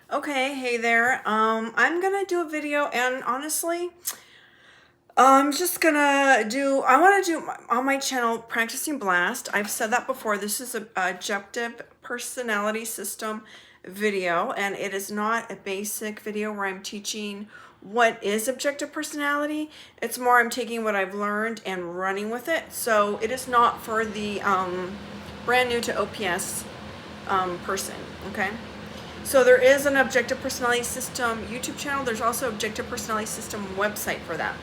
Okay, hey there. I'm gonna do a video, and honestly, I'm just gonna do. I want to do on my channel practicing blast. I've said that before. This is a objective personality system video, and it is not a basic video where I'm teaching what is objective personality. It's more I'm taking what I've learned and running with it. So it is not for the brand new to OPS person. Okay. So there is an objective personality system YouTube channel. There's also objective personality system website for that.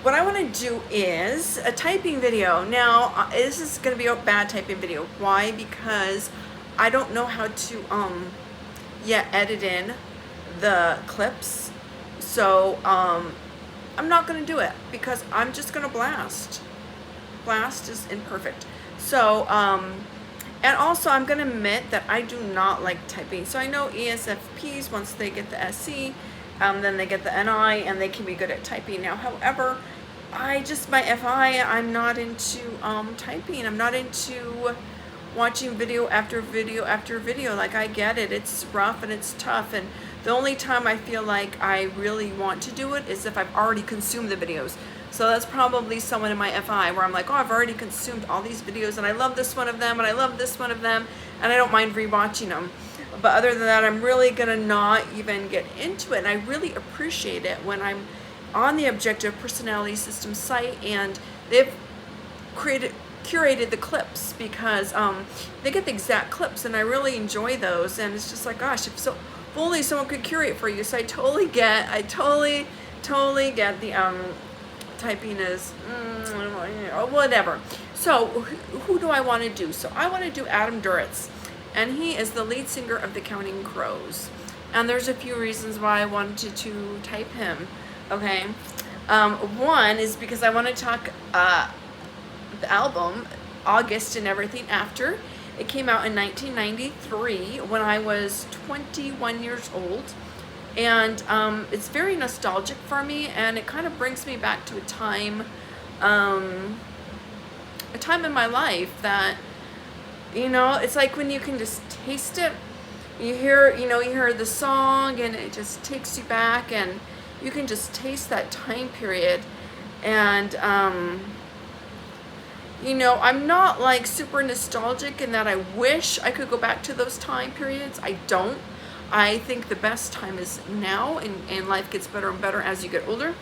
What I want to do is a typing video. Now, this is going to be a bad typing video. Why? Because I don't know how to yet edit in the clips. So I'm not going to do it because I'm just going to blast. Blast is imperfect. So and also, I'm going to admit that I do not like typing. So I know ESFPs, once they get the SC, then they get the NI, and they can be good at typing. Now, however, my FI, I'm not into typing. I'm not into watching video after video after video. Like, I get it. It's rough and it's tough. And the only time I feel like I really want to do it is if I've already consumed the videos. So that's probably someone in my FI where I'm like, oh, I've already consumed all these videos and I love this one of them and I love this one of them and I don't mind rewatching them. But other than that, I'm really gonna not even get into it. And I really appreciate it when I'm on the Objective Personality System site and they've curated the clips because they get the exact clips and I really enjoy those. And it's just like, gosh, if only someone could curate for you. So I totally get the typing is whatever. So who do I want to do? So I want to do Adam Duritz, and he is the lead singer of the Counting Crows. And there's a few reasons why I wanted to type him. Okay, one is because I want to talk the album August and Everything After. It came out in 1993 when I was 21 years old. And it's very nostalgic for me, and it kind of brings me back to a time in my life that, it's like when you can just taste it. You hear the song, and it just takes you back, and you can just taste that time period. And I'm not like super nostalgic in that I wish I could go back to those time periods. I don't. I think the best time is now, and life gets better and better as you get older.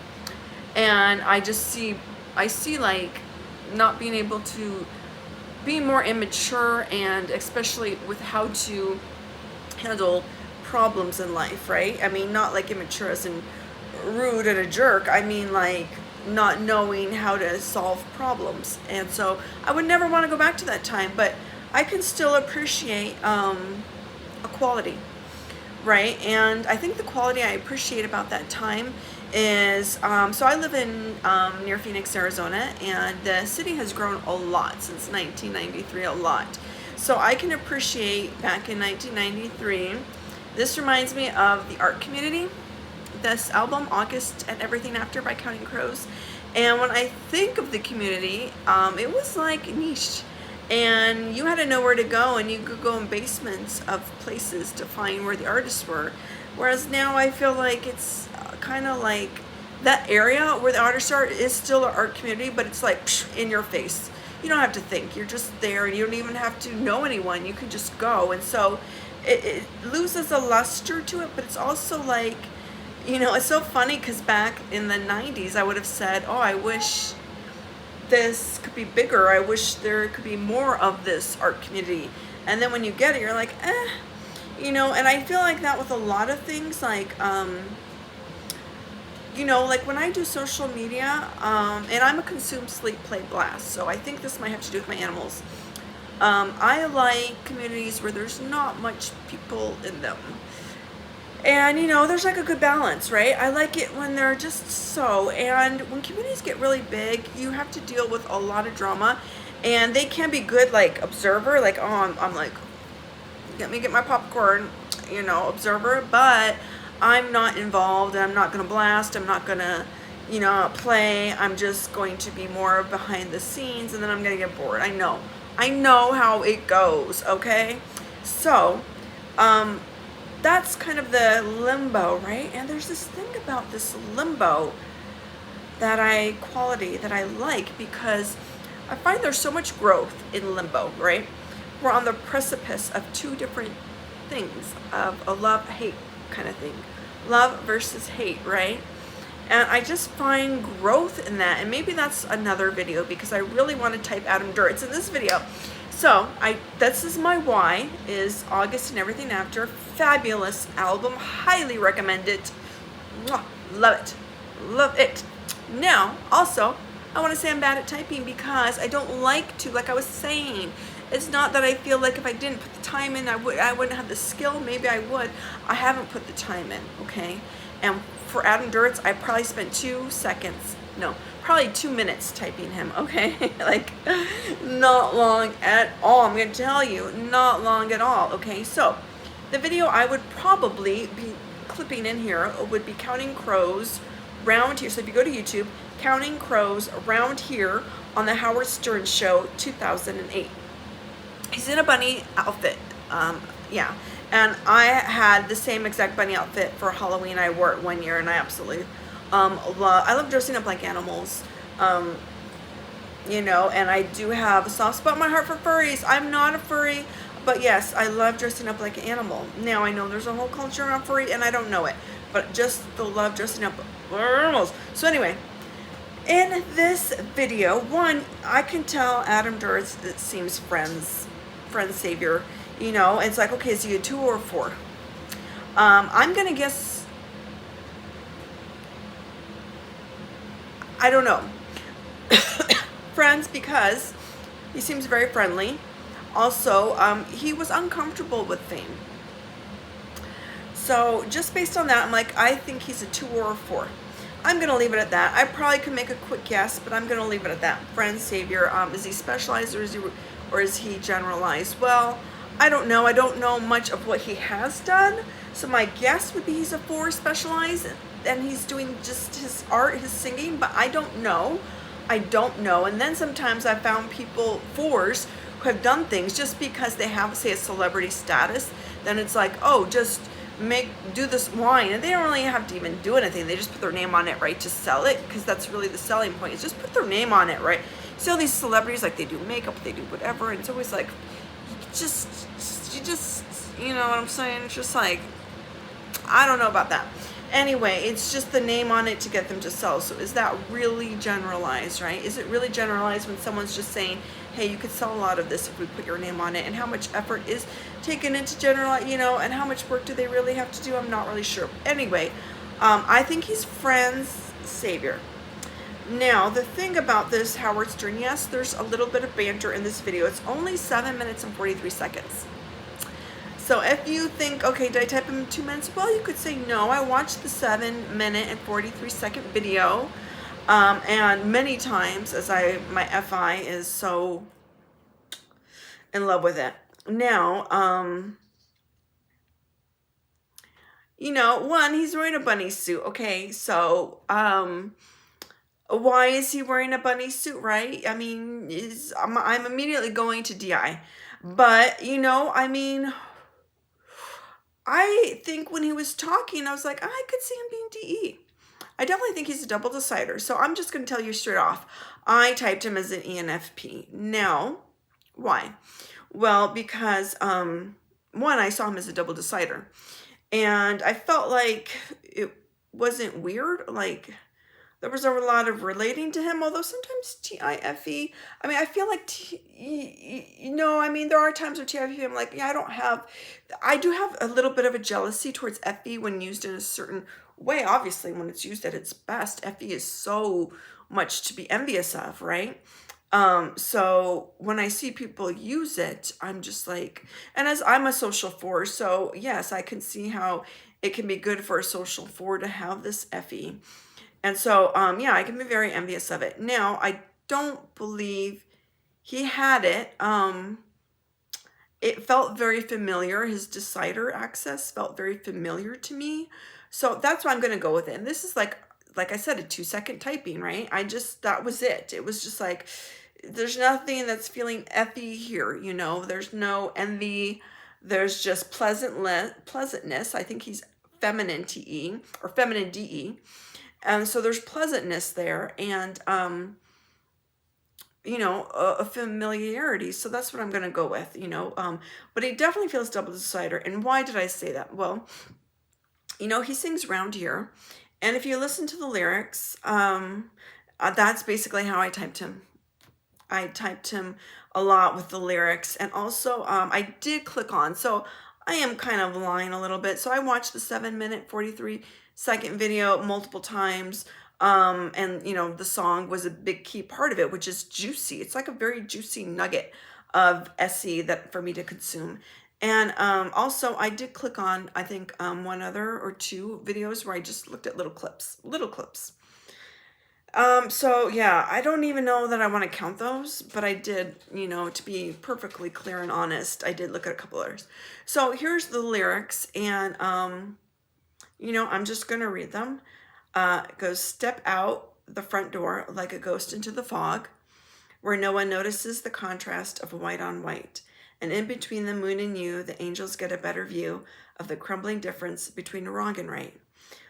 And I see like not being able to be more immature, and especially with how to handle problems in life, right? I mean, not like immature as in rude and a jerk. I mean like not knowing how to solve problems. And so I would never want to go back to that time, but I can still appreciate equality. Right, and I think the quality I appreciate about that time is, so I live in near Phoenix, Arizona, and the city has grown a lot since 1993, a lot. So I can appreciate back in 1993, this reminds me of the art community, this album, August and Everything After by Counting Crows. And when I think of the community, it was like niche. And you had to know where to go, and you could go in basements of places to find where the artists were. Whereas now I feel like it's kind of like that area where the artists are is still an art community, but it's like in your face. You don't have to think. You're just there, and you don't even have to know anyone. You can just go. And so it loses a luster to it, but it's also like, it's so funny because back in the 90s, I would have said, oh, I wish this could be bigger. I wish there could be more of this art community. And then when you get it, you're like, and I feel like that with a lot of things, like, like when I do social media, and I'm a consume, sleep, play, blast. So I think this might have to do with my animals. I like communities where there's not much people in them. And, there's like a good balance, right? I like it when they're just so, and when communities get really big, you have to deal with a lot of drama, and they can be good, like, observer, like, oh, I'm like, let me get my popcorn, observer, but I'm not involved, and I'm not going to blast, I'm not going to, play, I'm just going to be more behind the scenes, and then I'm going to get bored. I know how it goes, okay? So, that's kind of the limbo, right? And there's this thing about this limbo quality that I like, because I find there's so much growth in limbo, right? We're on the precipice of two different things, of a love-hate kind of thing. Love versus hate, right? And I just find growth in that. And maybe that's another video, because I really want to type Adam Duritz in this video. So this is my why, is August and Everything After. Fabulous album. Highly recommend it. Mwah, love it. Love it. Now, also, I want to say I'm bad at typing, because I don't like to, like I was saying. It's not that I feel like if I didn't put the time in, I wouldn't have the skill. Maybe I would. I haven't put the time in, okay? And for Adam Duritz, I probably spent 2 seconds, no, probably 2 minutes typing him, okay? Like, not long at all. I'm going to tell you, not long at all, okay? So, the video I would probably be clipping in here would be Counting Crows round here. So if you go to YouTube, Counting Crows around here on the Howard Stern Show 2008. He's in a bunny outfit, yeah. And I had the same exact bunny outfit for Halloween. I wore it one year, and I absolutely I love dressing up like animals, you know, and I do have a soft spot in my heart for furries. I'm not a furry, but yes, I love dressing up like an animal. Now, I know there's a whole culture around furry, and I don't know it, but just the love dressing up like animals. So anyway, in this video, one, I can tell Adam Duritz, it seems friend savior, you know. It's like, okay, is he a 2 or a 4? I'm gonna guess, I don't know. Friends, because he seems very friendly. Also, he was uncomfortable with fame. So just based on that, I'm like, I think he's a 2 or a 4. I'm going to leave it at that. I probably could make a quick guess, but I'm going to leave it at that. Friend, savior. Is he specialized, or is he generalized? Well, I don't know. I don't know much of what he has done. So my guess would be he's a 4 specialized, and he's doing just his art, his singing, but I don't know. I don't know. And then sometimes I found people, 4s, who have done things just because they have, say, a celebrity status. Then it's like, oh, just do this wine, and they don't really have to even do anything. They just put their name on it, right, to sell it, because that's really the selling point, is just put their name on it, right? So these celebrities, like, they do makeup, they do whatever, and it's always like, you just, you know what I'm saying? It's just like, I don't know about that. Anyway, it's just the name on it to get them to sell. So is that really generalized, right? Is it really generalized when someone's just saying, hey, you could sell a lot of this if we put your name on it? And how much effort is taken into generalize, you know, and how much work do they really have to do? I'm not really sure. Anyway, I think he's friend's savior. Now, the thing about this Howard Stern, yes, there's a little bit of banter in this video. It's only 7 minutes and 43 seconds. So if you think, okay, did I type in 2 minutes? Well, you could say no. I watched the 7 minute and 43 second video, and many times, as my FI is so in love with it. Now, you know, one, he's wearing a bunny suit. Okay, so why is he wearing a bunny suit, right? I mean, I'm immediately going to DI, but you know, I mean, I think when he was talking, I was like, I could see him being DE. I definitely think he's a double decider. So I'm just going to tell you straight off. I typed him as an ENFP. Now, why? Well, because, one, I saw him as a double decider. And I felt like it wasn't weird. Like, there was a lot of relating to him, although sometimes TIFE, I mean, I feel like, you know, I mean, there are times where TIFE, I'm like, yeah, I do have a little bit of a jealousy towards FE when used in a certain way. Obviously, when it's used at its best, FE is so much to be envious of, right? So when I see people use it, I'm just like, and as I'm a social 4, so yes, I can see how it can be good for a social 4 to have this FE. And so, yeah, I can be very envious of it. Now, I don't believe he had it. It felt very familiar. His decider access felt very familiar to me. So that's why I'm going to go with it. And this is like I said, a 2-second typing, right? That was it. It was just like, there's nothing that's feeling FE here, you know? There's no envy. There's just pleasantness. I think he's feminine TE or feminine DE. And so there's pleasantness there, and you know, a familiarity. So that's what I'm going to go with, you know. But he definitely feels double decider. And why did I say that? Well, you know, he sings round here. And if you listen to the lyrics, that's basically how I typed him. I typed him a lot with the lyrics. And also, I did click on. So I am kind of lying a little bit. So I watched the 7-minute, 43-second video multiple times. And you know, the song was a big key part of it, which is juicy. It's like a very juicy nugget of SE that for me to consume. And also I did click on, I think, one other or two videos where I just looked at little clips. So yeah, I don't even know that I want to count those, but I did, you know, to be perfectly clear and honest, I did look at a couple others. So here's the lyrics, and you know, I'm just gonna read them. It goes, step out the front door like a ghost into the fog, where no one notices the contrast of white on white. And in between the moon and you, the angels get a better view of the crumbling difference between wrong and right.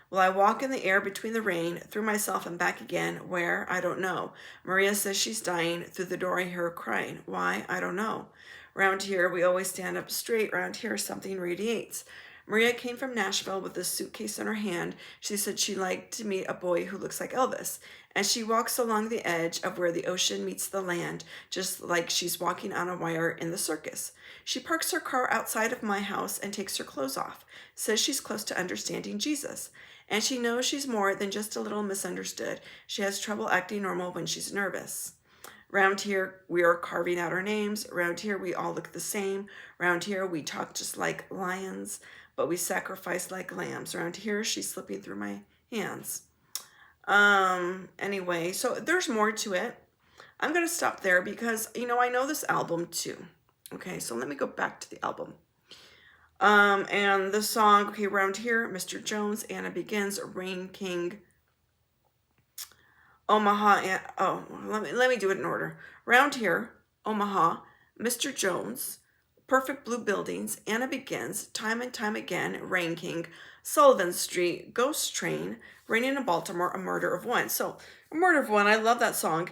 Will I walk in the air between the rain, through myself and back again, where? I don't know. Maria says she's dying. Through the door I hear her crying. Why? I don't know. Round here, we always stand up straight. Round here, something radiates. Maria came from Nashville with a suitcase in her hand. She said she'd like to meet a boy who looks like Elvis. And she walks along the edge of where the ocean meets the land, just like she's walking on a wire in the circus. She parks her car outside of my house and takes her clothes off, says she's close to understanding Jesus. And she knows she's more than just a little misunderstood. She has trouble acting normal when she's nervous. Round here, we are carving out our names. Round here, we all look the same. Round here, we talk just like lions, but we sacrifice like lambs. Around here, she's slipping through my hands. Anyway, so there's more to it. I'm going to stop there because, you know, I know this album too. Okay, so let me go back to the album. And the song, okay, around here, Mr. Jones, Anna Begins, Rain King, Omaha, and, oh, let me do it in order. Around here, Omaha, Mr. Jones, Perfect Blue Buildings, Anna Begins, Time and Time Again, Rain King, Sullivan Street, Ghost Train, Raining in Baltimore, A Murder of One. So, A Murder of One, I love that song.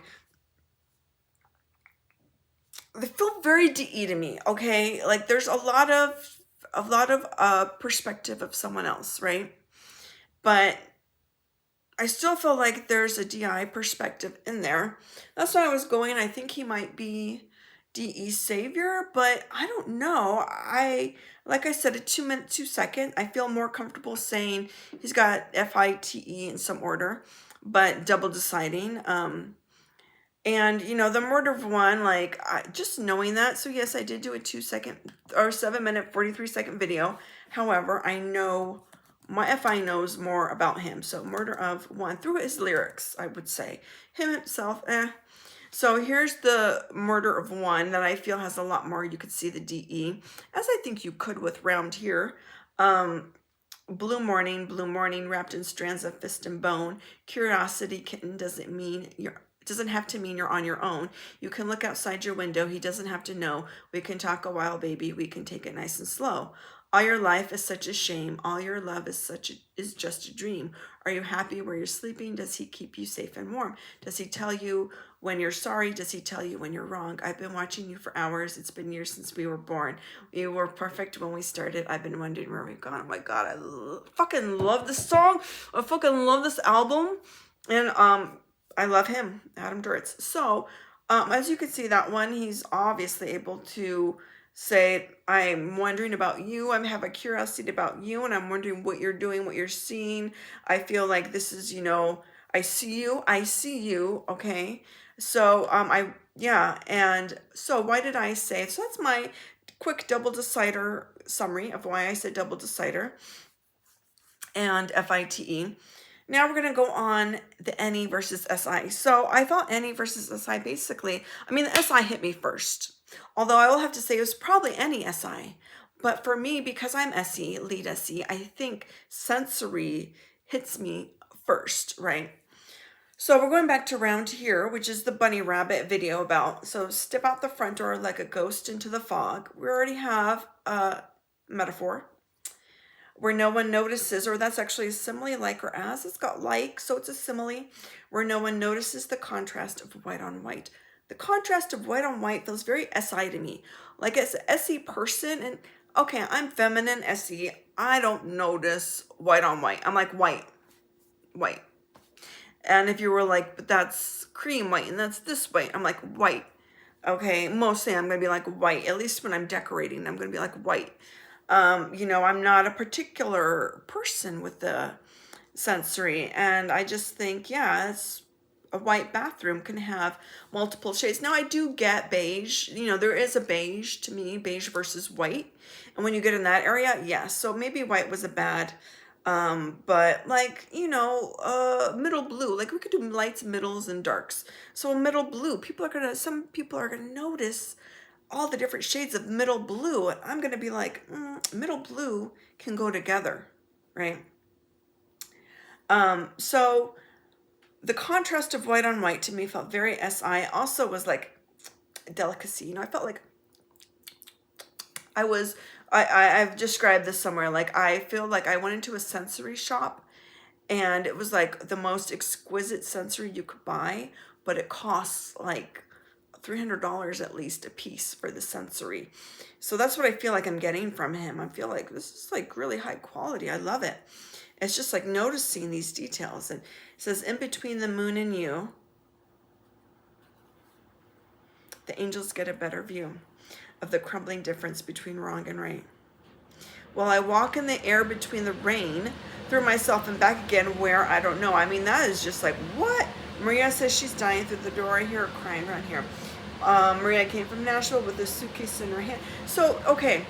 They feel very DE to me, okay? Like there's a lot of perspective of someone else, right? But I still feel like there's a DI perspective in there. That's why I was going. I think he might be DE Savior, but I don't know. Like I said, a 2-minute, 2-second. I feel more comfortable saying he's got FITE in some order, but double deciding. And you know, the Murder of One, like just knowing that. So yes, I did do a 2-second or 7-minute, 43-second video. However, I know my FI knows more about him. So Murder of One through his lyrics, I would say. Him himself, So here's the Murder of One that I feel has a lot more. You could see the DE, as I think you could with Round Here. Blue morning, wrapped in strands of fist and bone. Curiosity, kitten, doesn't have to mean you're on your own. You can look outside your window. He doesn't have to know. We can talk a while, baby. We can take it nice and slow. All your life is such a shame. All your love is just a dream. Are you happy where you're sleeping? Does he keep you safe and warm? Does he tell you when you're sorry? Does he tell you when you're wrong? I've been watching you for hours. It's been years since we were born. We were perfect when we started. I've been wondering where we've gone. Oh my God, I fucking love this song. I fucking love this album. And I love him, Adam Duritz. So as you can see, that one, he's obviously able to say, I'm wondering about you. I have a curiosity about you, and I'm wondering what you're doing, what you're seeing. I feel like this is, you know, I see you, okay? So, yeah, and so why did I say, so that's my quick double decider summary of why I said double decider and FITE. Now we're going to go on the NE versus SI. So I thought NE versus SI basically, I mean, the SI hit me first. Although I will have to say it was probably NE SI. But for me, because I'm SE, lead SE, I think sensory hits me first, right? So we're going back to Round Here, which is the bunny rabbit video about. So step out the front door like a ghost into the fog. We already have metaphor, where no one notices, or that's actually a simile, like or as. It's got like, so it's a simile, where no one notices the contrast of white on white. The contrast of white on white feels very SI to me. Like as an SE person, and okay, I'm feminine SE. I don't notice white on white. I'm like white, white. And if you were like, but that's cream white and that's this white, I'm like white. Okay, mostly I'm gonna be like white. At least when I'm decorating, I'm gonna be like white. You know, I'm not a particular person with the sensory, and I just think, yeah, it's a white bathroom can have multiple shades. Now I do get beige, you know, there is a beige to me, beige versus white. And when you get in that area, yes. So maybe white was a bad, but like, you know, middle blue, like we could do lights, middles, and darks. So middle blue, some people are gonna notice all the different shades of middle blue, and I'm gonna be like, middle blue can go together, right? So the contrast of white on white to me felt very SI. Also was like delicacy. You know, I felt like I've described this somewhere. Like I feel like I went into a sensory shop and it was like the most exquisite sensory you could buy, but it costs like $300 at least a piece for the sensory. So that's what I feel like I'm getting from him. I feel like this is like really high quality. I love it. It's just like noticing these details. And it says, in between the moon and you, the angels get a better view of the crumbling difference between wrong and right. While I walk in the air between the rain, through myself and back again, where I don't know. I mean, that is just like, what? Maria says she's dying through the door. I hear her crying around here. Maria came from Nashville with a suitcase in her hand. So, okay.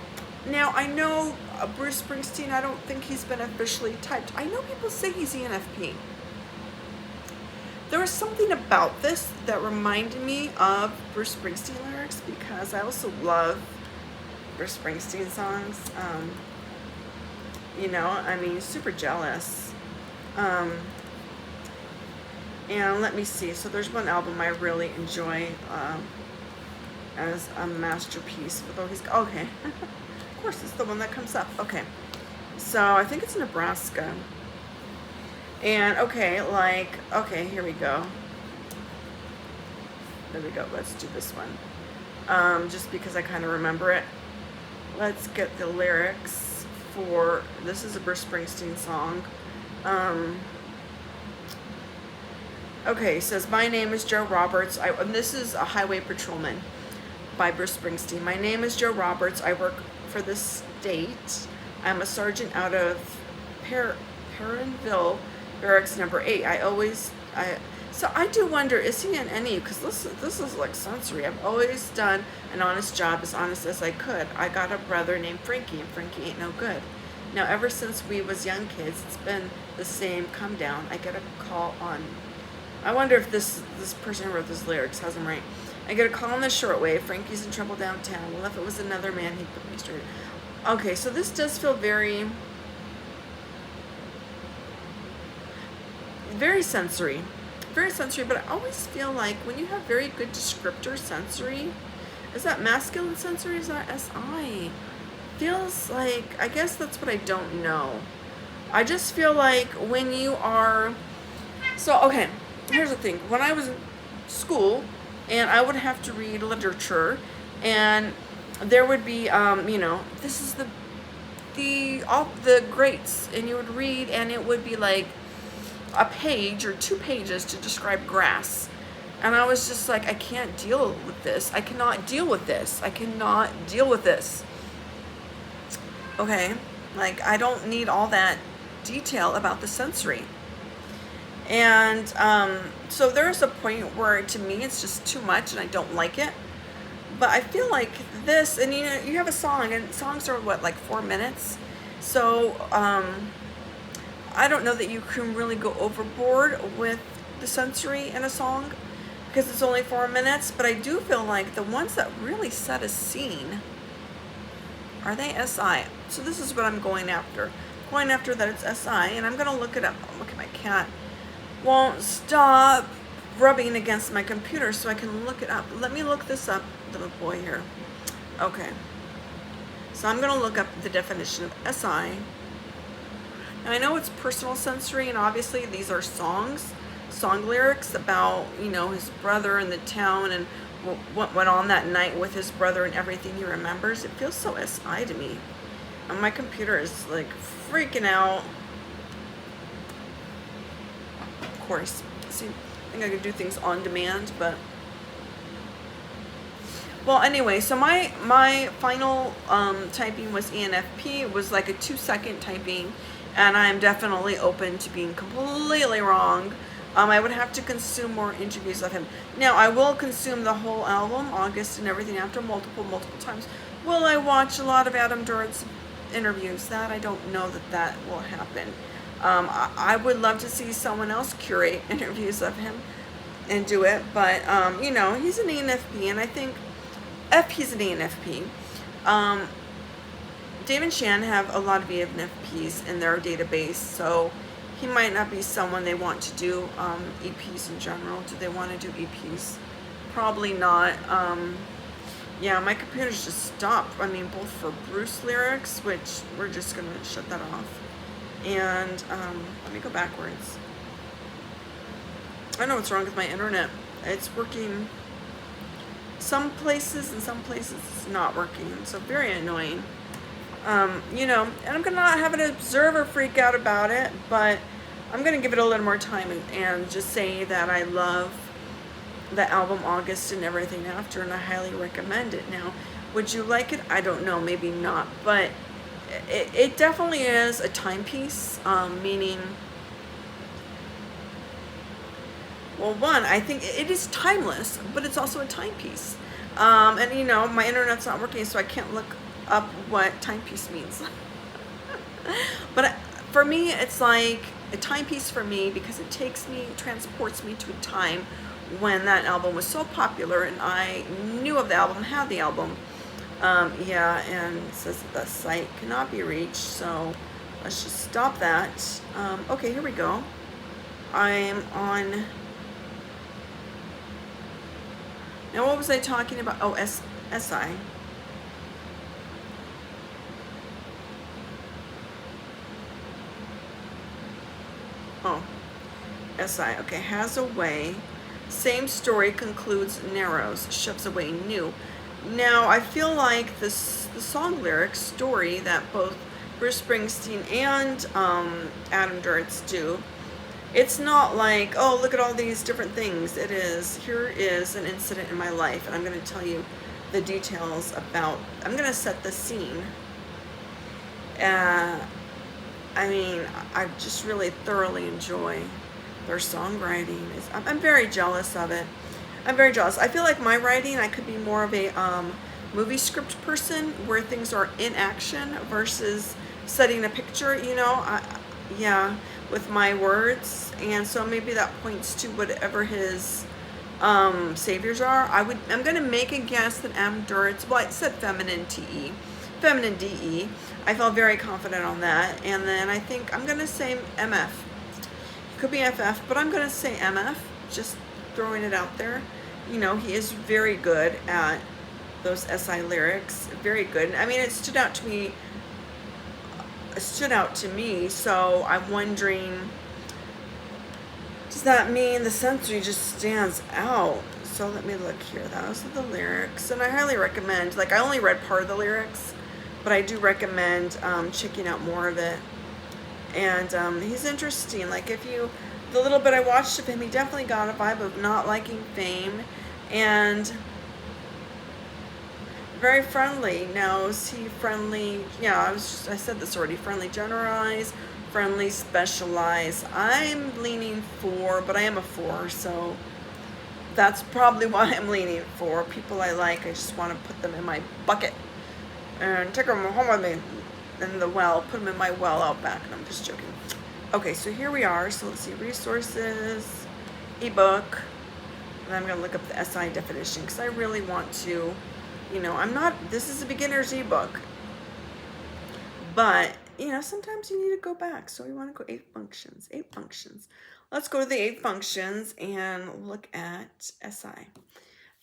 Now, I know Bruce Springsteen, I don't think he's been officially typed. I know people say he's ENFP. There was something about this that reminded me of Bruce Springsteen lyrics because I also love Bruce Springsteen songs. You know, I mean, super jealous. And let me see. So there's one album I really enjoy as a masterpiece. Although he's okay. Of course, it's the one that comes up. Okay. So I think it's Nebraska. And okay, like, okay, here we go. There we go. Let's do this one. Just because I kind of remember it. Let's get the lyrics for, this is a Bruce Springsteen song. Okay, it says, my name is Joe Roberts. And this is a Highway Patrolman by Bruce Springsteen. My name is Joe Roberts. I work for the state. I'm a sergeant out of Perrineville, Barracks number 8. So I do wonder, is he in any, because this is like sensory. I've always done an honest job, as honest as I could. I got a brother named Frankie, and Frankie ain't no good. Now, ever since we was young kids, it's been the same come down. I get a call on, I wonder if this person who wrote these lyrics has them right. I get a call on the shortwave. Frankie's in trouble downtown. Well, if it was another man, he'd put me straight. Okay, so this does feel very sensory. Very sensory, but I always feel like when you have very good descriptor sensory, is that masculine sensory? Is that SI? Feels like, I guess that's what I don't know. I just feel like when you are, so okay, here's the thing. When I was in school and I would have to read literature and there would be, you know, this is all the greats, and you would read and it would be like a page or 2 pages to describe grass. And I was just like, I can't deal with this. I cannot deal with this. I cannot deal with this. Okay, like I don't need all that detail about the sensory. And so there's a point where to me it's just too much and I don't like it. But I feel like this, and you know, you have a song, and songs are what, like 4 minutes? So I don't know that you can really go overboard with the sensory in a song because it's only 4 minutes, but I do feel like the ones that really set a scene, are they SI? So this is what I'm going after. Going after that it's SI, and I'm going to look it up. Oh, look at my cat. Won't stop rubbing against my computer so I can look it up. Let me look this up, little boy here. Okay. So I'm going to look up the definition of SI. And I know it's personal sensory, and obviously these are song lyrics about, you know, his brother in the town and what went on that night with his brother and everything he remembers. It feels so SI to me. And my computer is like freaking out. Of course. See, I think I could do things on demand, but well, anyway, so my final typing was ENFP. It was like a 2-second typing, and I'm definitely open to being completely wrong. I would have to consume more interviews of him. Now, I will consume the whole album, August and everything after, multiple times. Will I watch a lot of Adam Duritz interviews? That I don't know that will happen. I would love to see someone else curate interviews of him and do it, but you know, he's an ENFP, and I think he's an ENFP. Dave and Shan have a lot of ENFPs in their database, so he might not be someone they want to do EPs in general. Do they want to do EPs? Probably not. Yeah, my computer's just stopped. I mean, both for Bruce lyrics, which we're just going to shut that off. And let me go backwards. I don't know what's wrong with my internet. It's working some places, and some places it's not working. So very annoying. You know, and I'm gonna not have an observer freak out about it, but I'm gonna give it a little more time and just say that I love the album August and everything after, and I highly recommend it. Now, would you like it? I don't know, maybe not, but it definitely is a timepiece, meaning, well, one, I think it is timeless, but it's also a timepiece. And you know, my internet's not working, so I can't look up what timepiece means. But for me, it's like a timepiece for me because it transports me to a time when that album was so popular, and I knew of the album, had the album. Yeah, and it says that the site cannot be reached, so let's just stop that. Okay, here we go. I'm on. Now, what was I talking about? Oh, SI. Oh, SI. Okay, has a way. Same story, concludes, narrows, shoves away, new. Now, I feel like the song lyrics story that both Bruce Springsteen and Adam Duritz do, it's not like, oh, look at all these different things. It is, here is an incident in my life, and I'm going to tell you the details about, I'm going to set the scene. I mean, I just really thoroughly enjoy their songwriting. I'm very jealous of it. I'm very jealous. I feel like my writing, I could be more of a movie script person where things are in action versus setting a picture, you know. Yeah, with my words. And so maybe that points to whatever his saviors are. I'm going to make a guess that Adam Duritz, well, I said feminine DE. I felt very confident on that. And then I think I'm going to say MF. Could be FF, but I'm going to say MF, just throwing it out there. You know, he is very good at those SI lyrics. Very good. I mean, it stood out to me. So I'm wondering, does that mean the sensory just stands out? So let me look here. Those are the lyrics, and I highly recommend, like, I only read part of the lyrics, but I do recommend checking out more of it. And he's interesting. Like, the little bit I watched of him, he definitely got a vibe of not liking fame, and very friendly. Now, is he friendly? Yeah, I said this already. Friendly, generalize, friendly, specialize. I'm leaning 4, but I am a 4, so that's probably why I'm leaning 4. People I like, I just want to put them in my bucket and take them home with me in the well, put them in my well out back. And I'm just joking. Okay, so here we are. So let's see, resources, ebook, and I'm going to look up the SI definition because I really want to, you know, this is a beginner's ebook, but, you know, sometimes you need to go back. So we want to go 8 functions. Let's go to the 8 functions and look at SI.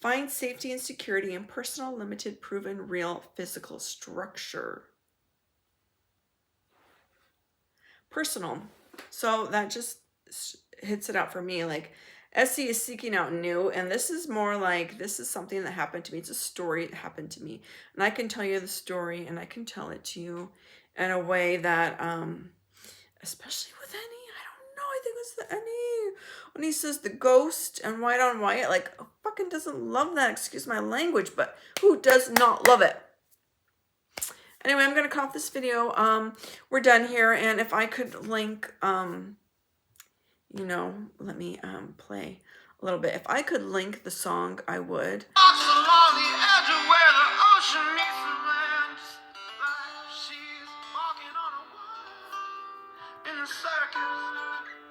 Find safety and security in personal, limited, proven, real physical structure. Personal. So that just hits it out for me. Like, Essie is seeking out new, and this is more like, this is something that happened to me. It's a story that happened to me. And I can tell you the story, and I can tell it to you in a way that, especially with Annie, I don't know, I think it's the Annie. When he says the ghost and white on white, like, who fucking doesn't love that? Excuse my language, but who does not love it? Anyway, I'm going to cut off this video. We're done here, and if I could link, you know, let me play a little bit. If I could link the song, I would. Along the edge of where the ocean meets the land, like she's walking on a wire in the circus,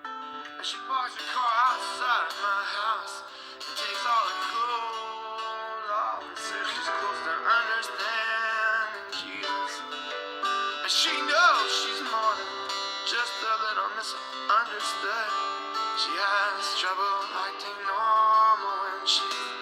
and she parks her car outside my house and takes all the gold off and says she's close to understanding Jesus, and she knows she's more than just a little misunderstood. She has trouble acting normal when she's